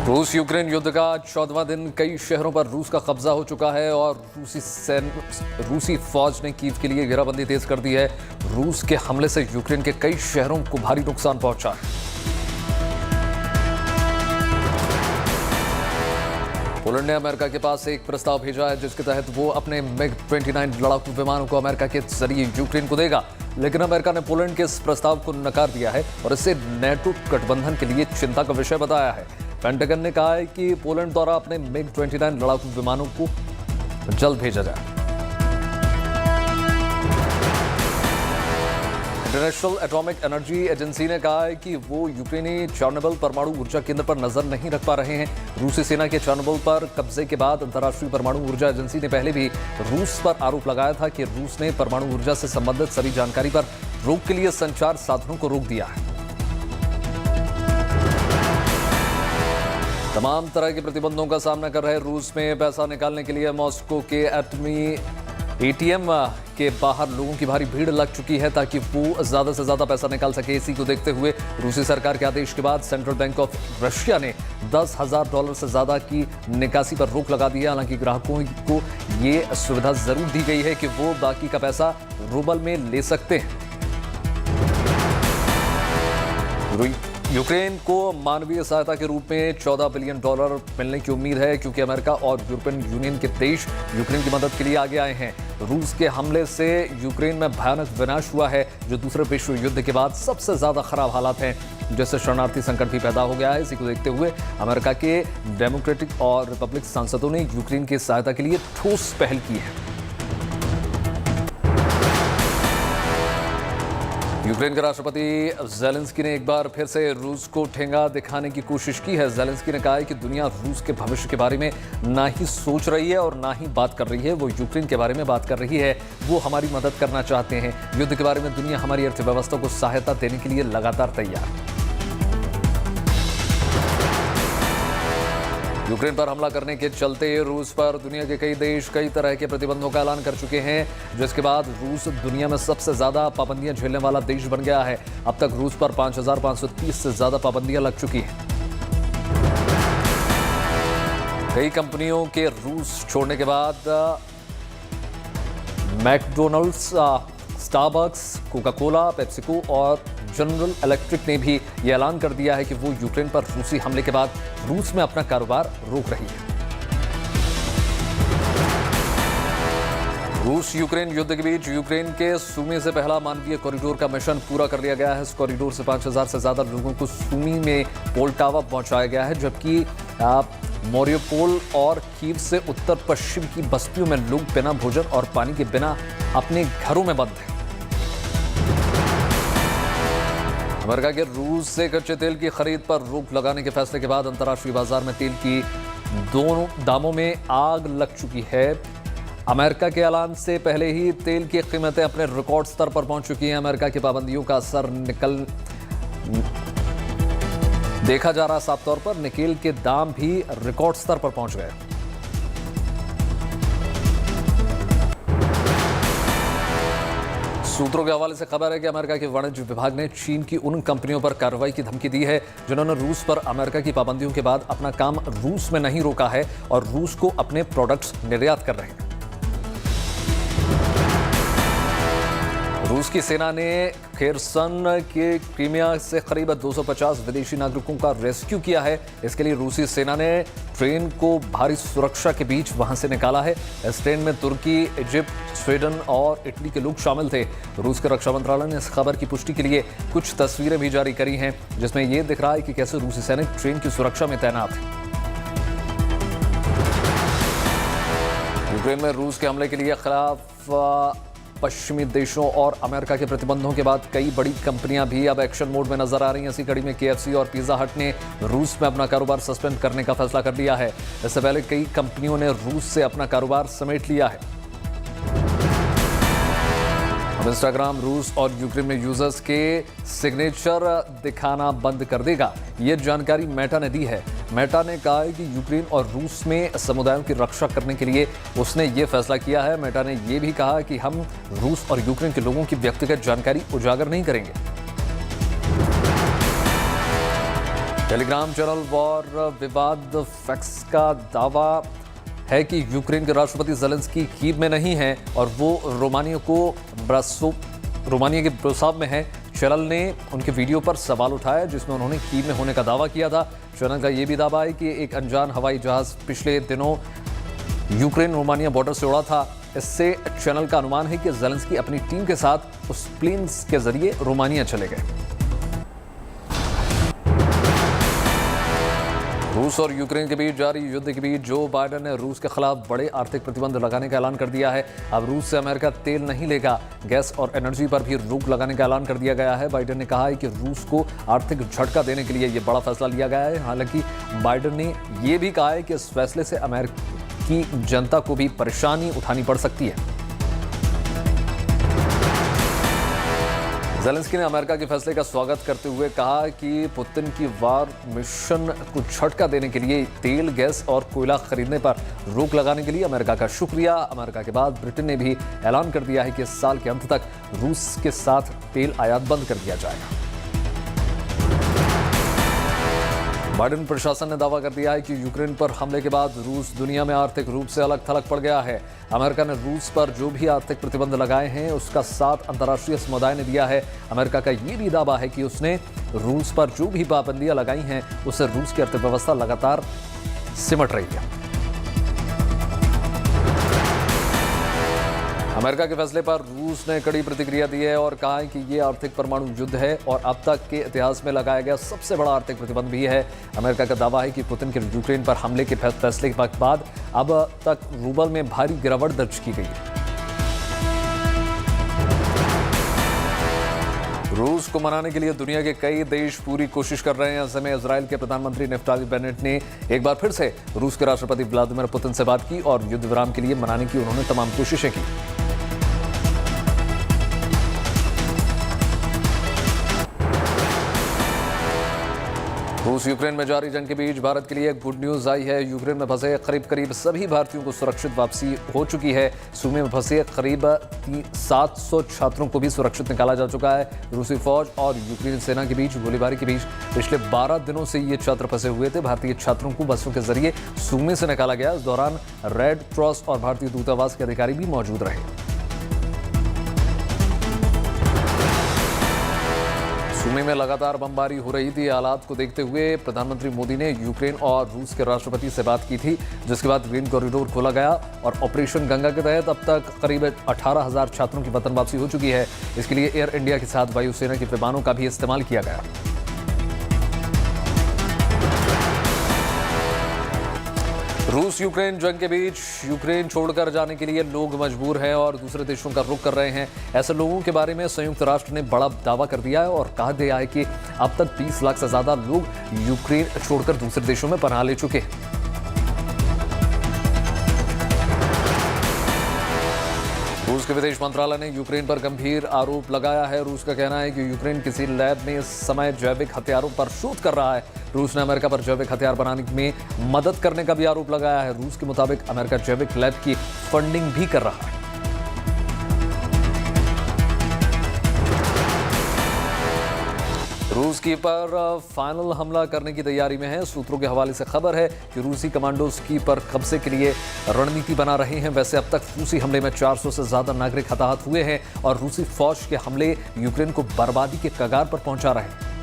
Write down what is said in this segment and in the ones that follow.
रूस यूक्रेन युद्ध का 14वां दिन, कई शहरों पर रूस का कब्जा हो चुका है और रूसी फौज ने कीव के लिए घेराबंदी तेज कर दी है। रूस के हमले से यूक्रेन के कई शहरों को भारी नुकसान पहुंचा है। पोलैंड ने अमेरिका के पास एक प्रस्ताव भेजा है जिसके तहत वो अपने MiG-29 लड़ाकू विमानों को अमेरिका के जरिए यूक्रेन को देगा, लेकिन अमेरिका ने पोलैंड के इस प्रस्ताव को नकार दिया है और इसे नेटो गठबंधन के लिए चिंता का विषय बताया है। पेंटागन ने कहा है कि पोलैंड द्वारा अपने MiG-29 लड़ाकू विमानों को जल्द भेजा जाए। इंटरनेशनल एटॉमिक एनर्जी एजेंसी ने कहा है कि वो यूक्रेनी चेर्नोबिल परमाणु ऊर्जा केंद्र पर नजर नहीं रख पा रहे हैं। रूसी सेना के चेर्नोबिल पर कब्जे के बाद अंतर्राष्ट्रीय परमाणु ऊर्जा एजेंसी ने पहले भी रूस पर आरोप लगाया था कि रूस ने परमाणु ऊर्जा से संबंधित सभी जानकारी पर रोक के लिए संचार साधनों को रोक दिया है। तमाम तरह के प्रतिबंधों का सामना कर रहे रूस में पैसा निकालने के लिए मॉस्को के एटमी ATM के बाहर लोगों की भारी भीड़ लग चुकी है ताकि वो ज्यादा से ज्यादा पैसा निकाल सके। इसी को देखते हुए रूसी सरकार के आदेश के बाद सेंट्रल बैंक ऑफ रशिया ने $10,000 से ज्यादा की निकासी पर रोक लगा दी है। हालांकि ग्राहकों को ये सुविधा जरूर दी गई है कि वो बाकी का पैसा रूबल में ले सकते हैं। यूक्रेन को मानवीय सहायता के रूप में $14 बिलियन मिलने की उम्मीद है क्योंकि अमेरिका और यूरोपियन यूनियन के देश यूक्रेन की मदद के लिए आगे आए हैं। रूस के हमले से यूक्रेन में भयानक विनाश हुआ है जो दूसरे विश्व युद्ध के बाद सबसे ज्यादा खराब हालात हैं, जिससे शरणार्थी संकट भी पैदा हो गया है। इसी को देखते हुए अमेरिका के डेमोक्रेटिक और रिपब्लिक सांसदों ने यूक्रेन की सहायता के लिए ठोस पहल की है। यूक्रेन के राष्ट्रपति ज़ेलेंस्की ने एक बार फिर से रूस को ठेंगा दिखाने की कोशिश की है। ज़ेलेंस्की ने कहा है कि दुनिया रूस के भविष्य के बारे में ना ही सोच रही है और ना ही बात कर रही है, वो यूक्रेन के बारे में बात कर रही है। वो हमारी मदद करना चाहते हैं। युद्ध के बारे में दुनिया हमारी अर्थव्यवस्था को सहायता देने के लिए लगातार तैयार है। यूक्रेन पर हमला करने के चलते रूस पर दुनिया के कई देश कई तरह के प्रतिबंधों का ऐलान कर चुके हैं, जिसके बाद रूस दुनिया में सबसे ज्यादा पाबंदियां झेलने वाला देश बन गया है। अब तक रूस पर 5,530 से ज्यादा पाबंदियां लग चुकी हैं। कई कंपनियों के रूस छोड़ने के बाद McDonald's, Starbucks, Coca Cola, PepsiCo और जनरल इलेक्ट्रिक ने भी यह ऐलान कर दिया है कि वो यूक्रेन पर रूसी हमले के बाद रूस में अपना कारोबार रोक रही है। रूस यूक्रेन युद्ध के बीच यूक्रेन के सूमी से पहला मानवीय कॉरिडोर का मिशन पूरा कर लिया गया है। इस कॉरिडोर से 5,000 से ज्यादा लोगों को सूमी में पोल्टावा पहुंचाया गया है, जबकि मोरियोपोल और कीव से उत्तर पश्चिम की बस्तियों में लोग बिना भोजन और पानी के बिना अपने घरों में बंद हैं। अमेरिका के रूस से कच्चे तेल की खरीद पर रोक लगाने के फैसले के बाद अंतर्राष्ट्रीय बाजार में तेल की दोनों दामों में आग लग चुकी है। अमेरिका के ऐलान से पहले ही तेल की कीमतें अपने रिकॉर्ड स्तर पर पहुंच चुकी हैं। अमेरिका की पाबंदियों का असर देखा जा रहा, साफ तौर पर निकेल के दाम भी रिकॉर्ड स्तर पर पहुंच गए। सूत्रों के हवाले से खबर है कि अमेरिका के वाणिज्य विभाग ने चीन की उन कंपनियों पर कार्रवाई की धमकी दी है जिन्होंने रूस पर अमेरिका की पाबंदियों के बाद अपना काम रूस में नहीं रोका है और रूस को अपने प्रोडक्ट्स निर्यात कर रहे हैं। रूस की सेना ने खेरसन के क्रीमिया से करीब 250 विदेशी नागरिकों का रेस्क्यू किया है। इसके लिए रूसी सेना ने ट्रेन को भारी सुरक्षा के बीच वहां से निकाला है। इस ट्रेन में तुर्की, इजिप्ट, स्वीडन और इटली के लोग शामिल थे। रूस के रक्षा मंत्रालय ने इस खबर की पुष्टि के लिए कुछ तस्वीरें भी जारी करी हैं, जिसमें यह दिख रहा है कि कैसे रूसी सैनिक ट्रेन की सुरक्षा में तैनात हैं। यूक्रेन में रूस के हमले के लिए खिलाफ पश्चिमी देशों और अमेरिका के प्रतिबंधों के बाद कई बड़ी कंपनियां भी अब एक्शन मोड में नजर आ रही हैं। इसी कड़ी में KFC और पिज़्ज़ा हट ने रूस में अपना कारोबार सस्पेंड करने का फैसला कर लिया है। इससे पहले कई कंपनियों ने रूस से अपना कारोबार समेट लिया है। अब इंस्टाग्राम रूस और यूक्रेन में यूजर्स के सिग्नेचर दिखाना बंद कर देगा। ये जानकारी मेटा ने दी है। मेटा ने कहा है कि यूक्रेन और रूस में समुदायों की रक्षा करने के लिए उसने ये फैसला किया है। मेटा ने यह भी कहा कि हम रूस और यूक्रेन के लोगों की व्यक्तिगत जानकारी उजागर नहीं करेंगे। टेलीग्राम चैनल वॉर विवाद फैक्स का दावा है कि यूक्रेन के राष्ट्रपति ज़ेलेंस्की कीव में नहीं है और वो रोमानिया के ब्रासोव में है। चैनल ने उनके वीडियो पर सवाल उठाया जिसमें उन्होंने कीव में होने का दावा किया था। चैनल का ये भी दावा है कि एक अनजान हवाई जहाज पिछले दिनों यूक्रेन रोमानिया बॉर्डर से उड़ा था। इससे चैनल का अनुमान है कि ज़ेलेंस्की अपनी टीम के साथ उस प्लेन के जरिए रोमानिया चले गए। रूस और यूक्रेन के बीच जारी युद्ध के बीच जो बाइडेन ने रूस के खिलाफ बड़े आर्थिक प्रतिबंध लगाने का ऐलान कर दिया है। अब रूस से अमेरिका तेल नहीं लेगा। गैस और एनर्जी पर भी रोक लगाने का ऐलान कर दिया गया है। बाइडेन ने कहा है कि रूस को आर्थिक झटका देने के लिए यह बड़ा फैसला लिया गया है। हालांकि बाइडेन ने यह भी कहा है कि इस फैसले से अमेरिकी जनता को भी परेशानी उठानी पड़ सकती है। ज़ेलेंस्की ने अमेरिका के फैसले का स्वागत करते हुए कहा कि पुतिन की वार मिशन को झटका देने के लिए तेल, गैस और कोयला खरीदने पर रोक लगाने के लिए अमेरिका का शुक्रिया। अमेरिका के बाद ब्रिटेन ने भी ऐलान कर दिया है कि इस साल के अंत तक रूस के साथ तेल आयात बंद कर दिया जाएगा। बाइडेन प्रशासन ने दावा कर दिया है कि यूक्रेन पर हमले के बाद रूस दुनिया में आर्थिक रूप से अलग थलग पड़ गया है। अमेरिका ने रूस पर जो भी आर्थिक प्रतिबंध लगाए हैं उसका साथ अंतर्राष्ट्रीय समुदाय ने दिया है। अमेरिका का ये भी दावा है कि उसने रूस पर जो भी पाबंदियां लगाई हैं उससे रूस की अर्थव्यवस्था लगातार सिमट रही है। अमेरिका के फैसले पर रूस ने कड़ी प्रतिक्रिया दी है और कहा है कि ये आर्थिक परमाणु युद्ध है और अब तक के इतिहास में लगाया गया सबसे बड़ा आर्थिक प्रतिबंध भी है। अमेरिका का दावा है कि पुतिन के यूक्रेन पर हमले के फैसले के बाद अब तक रूबल में भारी गिरावट दर्ज की गई है। रूस को मनाने के लिए दुनिया के कई देश पूरी कोशिश कर रहे हैं। ऐसे में इजराइल के प्रधानमंत्री नेफ्ताली बेनेट ने एक बार फिर से रूस के राष्ट्रपति व्लादिमीर पुतिन से बात की और युद्ध विराम के लिए मनाने की उन्होंने तमाम कोशिशें की। रूस यूक्रेन में जारी जंग के बीच भारत के लिए एक गुड न्यूज आई है। यूक्रेन में फंसे करीब सभी भारतीयों को सुरक्षित वापसी हो चुकी है। सूमे में फंसे करीब 700 छात्रों को भी सुरक्षित निकाला जा चुका है। रूसी फौज और यूक्रेन सेना के बीच गोलीबारी के बीच पिछले 12 दिनों से ये छात्र फंसे हुए थे। भारतीय छात्रों को बसों के जरिए सूमे से निकाला गया। इस दौरान रेड क्रॉस और भारतीय दूतावास के अधिकारी भी मौजूद रहे। सूमे में लगातार बमबारी हो रही थी। हालात को देखते हुए प्रधानमंत्री मोदी ने यूक्रेन और रूस के राष्ट्रपति से बात की थी, जिसके बाद ग्रीन कॉरिडोर खोला गया और ऑपरेशन गंगा के तहत अब तक करीब 18,000 छात्रों की वतन वापसी हो चुकी है। इसके लिए एयर इंडिया के साथ वायुसेना के विमानों का भी इस्तेमाल किया गया। रूस यूक्रेन जंग के बीच यूक्रेन छोड़कर जाने के लिए लोग मजबूर हैं और दूसरे देशों का रुख कर रहे हैं। ऐसे लोगों के बारे में संयुक्त राष्ट्र ने बड़ा दावा कर दिया है और कहा दिया है कि अब तक 20 लाख से ज्यादा लोग यूक्रेन छोड़कर दूसरे देशों में पनाह ले चुके हैं। रूस के विदेश मंत्रालय ने यूक्रेन पर गंभीर आरोप लगाया है। रूस का कहना है कि यूक्रेन किसी लैब में इस समय जैविक हथियारों पर शोध कर रहा है। रूस ने अमेरिका पर जैविक हथियार बनाने में मदद करने का भी आरोप लगाया है। रूस के मुताबिक अमेरिका जैविक लैब की फंडिंग भी कर रहा है। रूस की पर फाइनल हमला करने की तैयारी में है। सूत्रों के हवाले से खबर है कि रूसी कमांडोज की पर कब्जे के लिए रणनीति बना रहे हैं। वैसे अब तक रूसी हमले में 400 से ज्यादा नागरिक हताहत हुए हैं और रूसी फौज के हमले यूक्रेन को बर्बादी के कगार पर पहुंचा रहे हैं।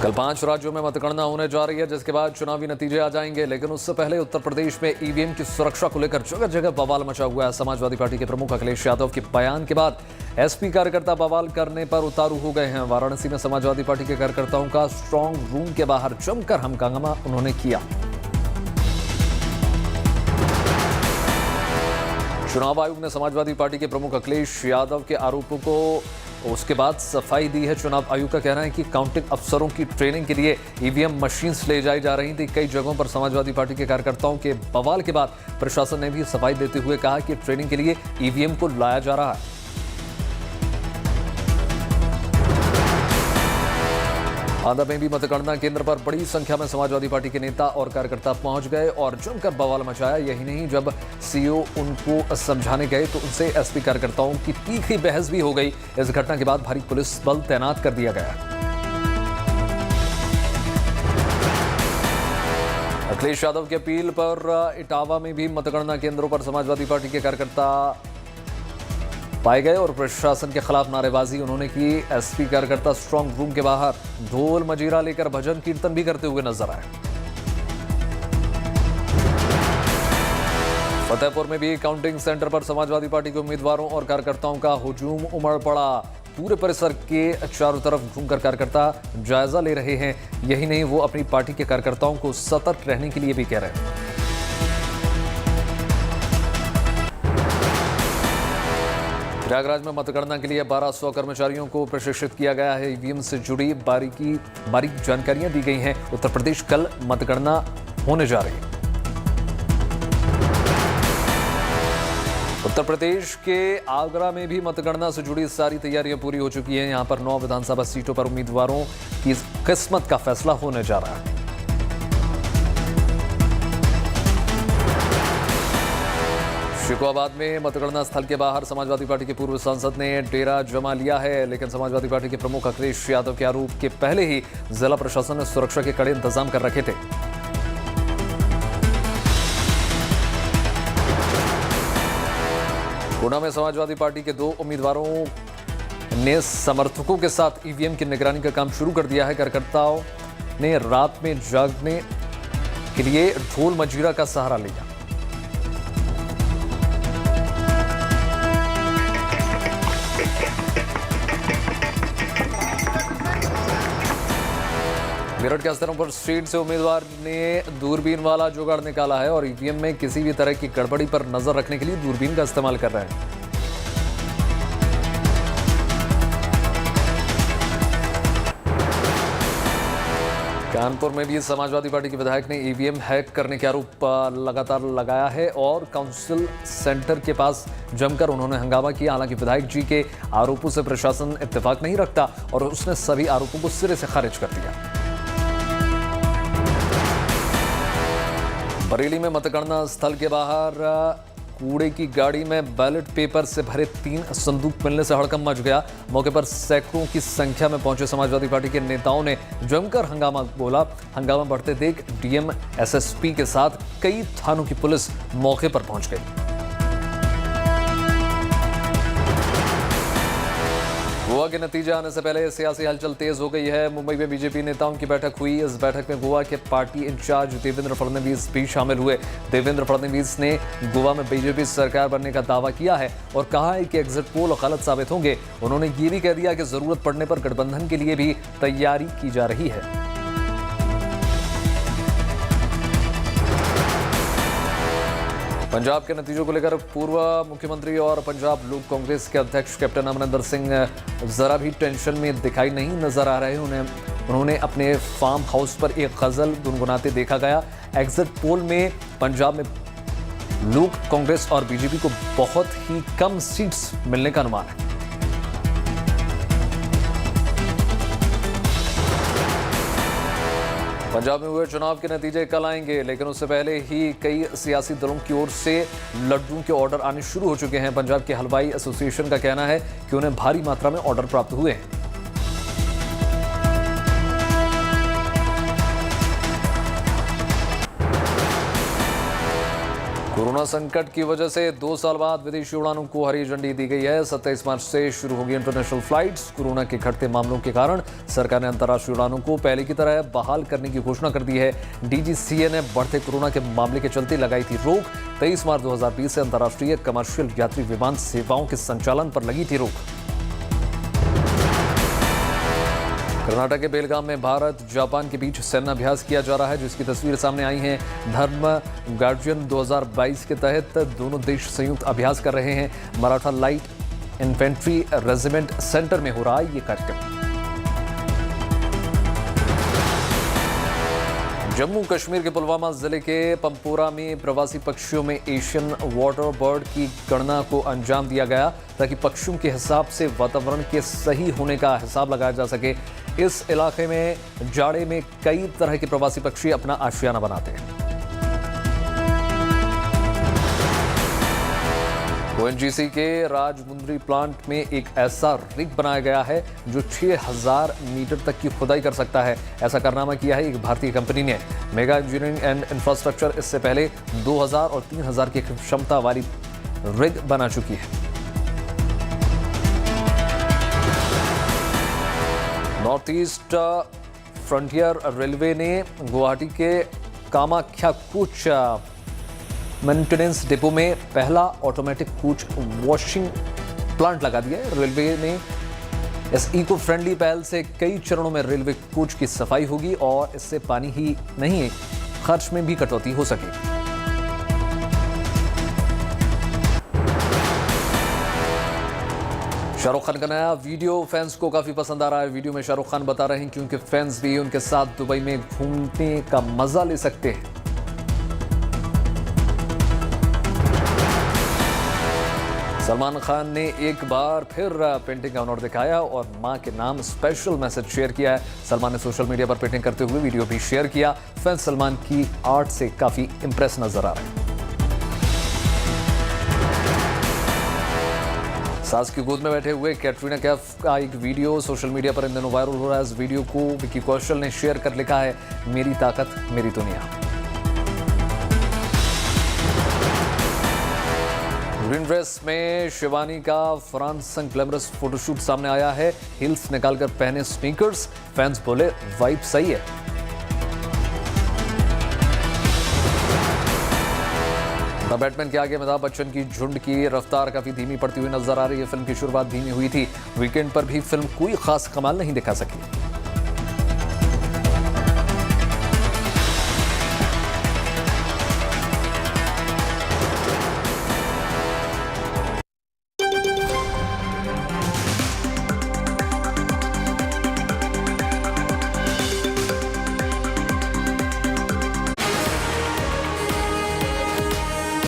कल 5 राज्यों में मतगणना होने जा रही है, जिसके बाद चुनावी नतीजे आ जाएंगे। लेकिन उससे पहले उत्तर प्रदेश में ईवीएम की सुरक्षा को लेकर जगह जगह बवाल मचा हुआ है। समाजवादी पार्टी के प्रमुख अखिलेश यादव के बयान के बाद एसपी कार्यकर्ता बवाल करने पर उतारू हो गए हैं। वाराणसी में समाजवादी पार्टी के कार्यकर्ताओं का स्ट्रांग रूम के बाहर जमकर हंगामा उन्होंने किया। चुनाव आयोग ने समाजवादी पार्टी के प्रमुख अखिलेश यादव के आरोपों को उसके बाद सफाई दी है। चुनाव आयोग का कहना है कि काउंटिंग अफसरों की ट्रेनिंग के लिए ईवीएम मशीन्स ले जाई जा रही थी। कई जगहों पर समाजवादी पार्टी के कार्यकर्ताओं के बवाल के बाद प्रशासन ने भी सफाई देते हुए कहा कि ट्रेनिंग के लिए ईवीएम को लाया जा रहा है। बांदा में भी मतगणना केंद्र पर बड़ी संख्या में समाजवादी पार्टी के नेता और कार्यकर्ता पहुंच गए और जमकर बवाल मचाया। यही नहीं, जब सीईओ उनको समझाने गए तो उनसे एसपी कार्यकर्ताओं की तीखी बहस भी हो गई। इस घटना के बाद भारी पुलिस बल तैनात कर दिया गया। अखिलेश यादव की अपील पर इटावा में भी मतगणना केंद्रों पर समाजवादी पार्टी के कार्यकर्ता पाए गए और प्रशासन के खिलाफ नारेबाजी उन्होंने की। एसपी कार्यकर्ता स्ट्रांग रूम के बाहर ढोल मजीरा लेकर भजन कीर्तन भी करते हुए नजर आए। फतेहपुर में भी काउंटिंग सेंटर पर समाजवादी पार्टी के उम्मीदवारों और कार्यकर्ताओं का हुजूम उमड़ पड़ा। पूरे परिसर के चारों तरफ घूमकर कार्यकर्ता जायजा ले रहे हैं। यही नहीं, वो अपनी पार्टी के कार्यकर्ताओं को सतर्क रहने के लिए भी कह रहे हैं। प्रयागराज में मतगणना के लिए 1200 कर्मचारियों को प्रशिक्षित किया गया है। ईवीएम से जुड़ी बारीक जानकारियां दी गई हैं। उत्तर प्रदेश कल मतगणना होने जा रही है। उत्तर प्रदेश के आगरा में भी मतगणना से जुड़ी सारी तैयारियां पूरी हो चुकी हैं। यहां पर 9 विधानसभा सीटों पर उम्मीदवारों की किस्मत का फैसला होने जा रहा है। शिकोहाबाद में मतगणना स्थल के बाहर समाजवादी पार्टी के पूर्व सांसद ने डेरा जमा लिया है, लेकिन समाजवादी पार्टी के प्रमुख अखिलेश यादव के आरोप के पहले ही जिला प्रशासन ने सुरक्षा के कड़े इंतजाम कर रखे थे। गुना में समाजवादी पार्टी के 2 उम्मीदवारों ने समर्थकों के साथ ईवीएम की निगरानी का काम शुरू कर दिया है। कार्यकर्ताओं ने रात में जागने के लिए ढोल मजीरा का सहारा लिया। मेरठ के स्तरों सीट से उम्मीदवार ने दूरबीन वाला जुगाड़ निकाला है और ईवीएम में किसी भी तरह की गड़बड़ी पर नजर रखने के लिए दूरबीन का इस्तेमाल कर रहे हैं। कानपुर में भी समाजवादी पार्टी के विधायक ने ईवीएम हैक करने के आरोप लगातार लगाया है और काउंसिल सेंटर के पास जमकर उन्होंने हंगामा किया। हालांकि विधायक जी के आरोपों से प्रशासन इत्तेफाक नहीं रखता और उसने सभी आरोपों को सिरे से खारिज कर दिया। बरेली में मतगणना स्थल के बाहर कूड़े की गाड़ी में बैलेट पेपर से भरे 3 संदूक मिलने से हड़कंप मच गया। मौके पर सैकड़ों की संख्या में पहुंचे समाजवादी पार्टी के नेताओं ने जमकर हंगामा बोला। हंगामा बढ़ते देख डीएम एसएसपी के साथ कई थानों की पुलिस मौके पर पहुंच गई। गोवा के नतीजे आने से पहले सियासी हलचल तेज हो गई है। मुंबई में बीजेपी नेताओं की बैठक हुई। इस बैठक में गोवा के पार्टी इंचार्ज देवेंद्र फडणवीस भी शामिल हुए। देवेंद्र फडणवीस ने गोवा में बीजेपी सरकार बनने का दावा किया है और कहा है कि एग्जिट पोल गलत साबित होंगे। उन्होंने ये भी कह दिया कि जरूरत पड़ने पर गठबंधन के लिए भी तैयारी की जा रही है। पंजाब के नतीजों को लेकर पूर्व मुख्यमंत्री और पंजाब लोक कांग्रेस के अध्यक्ष कैप्टन अमरिंदर सिंह जरा भी टेंशन में दिखाई नहीं नजर आ रहे। उन्होंने अपने फार्म हाउस पर एक गजल गुनगुनाते देखा गया। एग्जिट पोल में पंजाब में लोक कांग्रेस और बीजेपी को बहुत ही कम सीट्स मिलने का अनुमान है। पंजाब में हुए चुनाव के नतीजे कल आएंगे, लेकिन उससे पहले ही कई सियासी दलों की ओर से लड्डुओं के ऑर्डर आने शुरू हो चुके हैं। पंजाब के हलवाई एसोसिएशन का कहना है कि उन्हें भारी मात्रा में ऑर्डर प्राप्त हुए हैं। कोरोना संकट की वजह से 2 साल बाद विदेशी उड़ानों को हरी झंडी दी गई है। 27 मार्च से शुरू होगी इंटरनेशनल फ्लाइट्स। कोरोना के घटते मामलों के कारण सरकार ने अंतर्राष्ट्रीय उड़ानों को पहले की तरह बहाल करने की घोषणा कर दी है। डीजीसीए ने बढ़ते कोरोना के मामले के चलते लगाई थी रोक। 23 मार्च 2020 से अंतर्राष्ट्रीय कमर्शियल यात्री विमान सेवाओं के संचालन पर लगी थी रोक। कर्नाटक के बेलगाम में भारत जापान के बीच सैन्य अभ्यास किया जा रहा है, जिसकी तस्वीर सामने आई है। धर्म गार्जियन 2022 के तहत दोनों देश संयुक्त अभ्यास कर रहे हैं। Maratha light infantry regiment centre में हो रहा है ये कार्यक्रम। जम्मू कश्मीर के पुलवामा जिले के पंपोरा में प्रवासी पक्षियों में एशियन वाटर बर्ड की गणना को अंजाम दिया गया ताकि पक्षियों के हिसाब से वातावरण के सही होने का हिसाब लगाया जा सके। इस इलाके में जाड़े में कई तरह के प्रवासी पक्षी अपना आशियाना बनाते हैं। ओएनजीसी के राजमुंद्री प्लांट में एक ऐसा रिग बनाया गया है जो 6000 मीटर तक की खुदाई कर सकता है। ऐसा कारनामा किया है एक भारतीय कंपनी ने। मेगा इंजीनियरिंग एंड इंफ्रास्ट्रक्चर इससे पहले 2000 और 3000 की क्षमता वाली रिग बना चुकी है। नॉर्थ ईस्ट फ्रंटियर रेलवे ने गुवाहाटी के कामाख्या कोच मेंटेनेंस डिपो में पहला ऑटोमेटिक कोच वॉशिंग प्लांट लगा दिया है। रेलवे ने इस इको फ्रेंडली पहल से कई चरणों में रेलवे कोच की सफाई होगी और इससे पानी ही नहीं, खर्च में भी कटौती हो सकेगी। शाहरुख खान का नया वीडियो फैंस को काफी पसंद आ रहा है। वीडियो में शाहरुख खान बता रहे हैं कि उनके फैंस भी उनके साथ दुबई में घूमने का मजा ले सकते हैं। सलमान खान ने एक बार फिर पेंटिंग का हुनर दिखाया और मां के नाम स्पेशल मैसेज शेयर किया है। सलमान ने सोशल मीडिया पर पेंटिंग करते हुए वीडियो भी शेयर किया। फैंस सलमान की आर्ट से काफी इंप्रेस नजर आ रहे हैं। सास की गोद में बैठे हुए कैटरीना कैफ का एक वीडियो सोशल मीडिया पर इन दिनों वायरल हो रहा है। इस वीडियो को विकी कौशल ने शेयर कर लिखा है, मेरी ताकत मेरी दुनिया। ग्रीन ड्रेस में शिवानी का फरहान संग ग्लैमरस फोटोशूट सामने आया है। हील्स निकालकर पहने स्नीकर्स, फैंस बोले वाइब सही है। द बैटमैन के आगे अमिताभ बच्चन की झुंड की रफ्तार काफी धीमी पड़ती हुई नजर आ रही है। फिल्म की शुरुआत धीमी हुई थी। वीकेंड पर भी फिल्म कोई खास कमाल नहीं दिखा सकी।